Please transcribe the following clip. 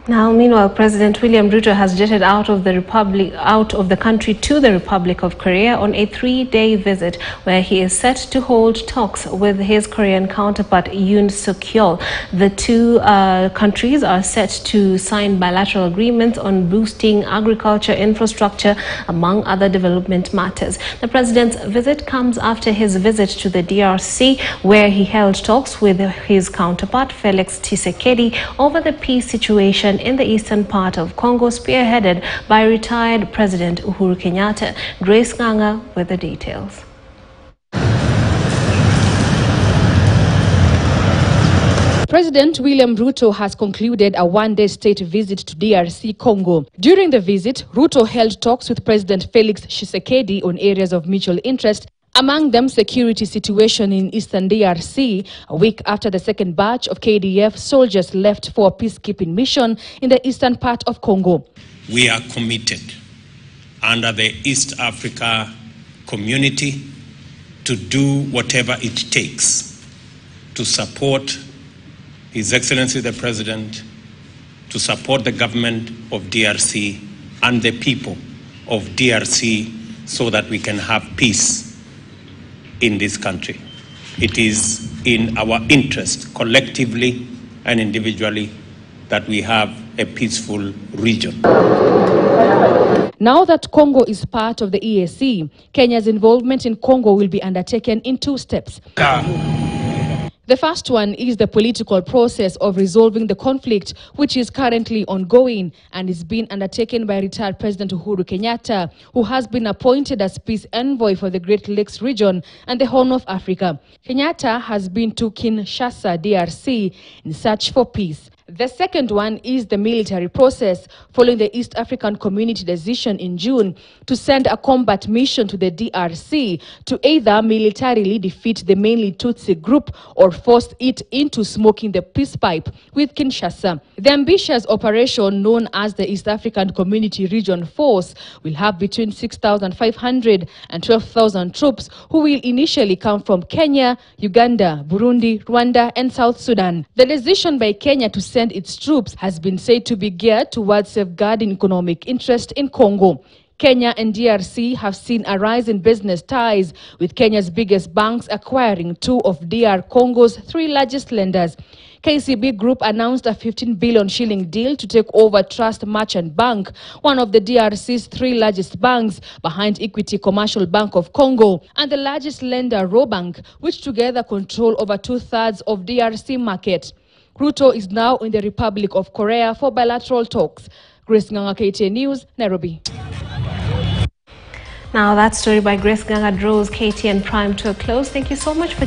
Now, meanwhile, President William Ruto has jetted out of the country to the Republic of Korea on a 3-day visit, where he is set to hold talks with his Korean counterpart Yoon. The two countries are set to sign bilateral agreements on boosting agriculture infrastructure, among other development matters. The president's visit comes after his visit to the DRC, where he held talks with his counterpart Felix Tshisekedi over the peace situation in the eastern part of Congo, spearheaded by retired President Uhuru Kenyatta. Grace Nganga with the details. President William Ruto has concluded a one-day state visit to DRC Congo. During the visit, Ruto held talks with President Felix Tshisekedi on areas of mutual interest, among them security situation in eastern DRC, a week after the second batch of KDF soldiers left for a peacekeeping mission in the eastern part of Congo. We are committed under the East Africa community to do whatever it takes to support His Excellency the President, to support the government of DRC and the people of DRC so that we can have peace in this country. It is in our interest, collectively and individually, that we have a peaceful region. Now that Congo is part of the EAC, Kenya's involvement in Congo will be undertaken in 2 steps. The first one is the political process of resolving the conflict, which is currently ongoing and is being undertaken by retired President Uhuru Kenyatta, who has been appointed as peace envoy for the Great Lakes region and the Horn of Africa. Kenyatta has been to Kinshasa, DRC, in search for peace. The second one is the military process, following the East African Community decision in June to send a combat mission to the DRC to either militarily defeat the mainly Tutsi group or force it into smoking the peace pipe with Kinshasa. The ambitious operation, known as the East African Community Region Force, will have between 6,500 and 12,000 troops, who will initially come from Kenya, Uganda, Burundi, Rwanda and South Sudan. The decision by Kenya to send its troops has been said to be geared towards safeguarding economic interest in Congo. Kenya and DRC have seen a rise in business ties, with Kenya's biggest banks acquiring 2 of DR Congo's 3 largest lenders. KCB Group announced a 15 billion shilling deal to take over Trust Merchant Bank, one of the DRC's 3 largest banks, behind Equity Commercial Bank of Congo, and the largest lender, Robank, which together control over 2/3 of DRC market. Ruto is now in the Republic of Korea for bilateral talks. Grace Nganga, KTN News, Nairobi. Now, that story by Grace Nganga draws KTN Prime to a close. Thank you so much for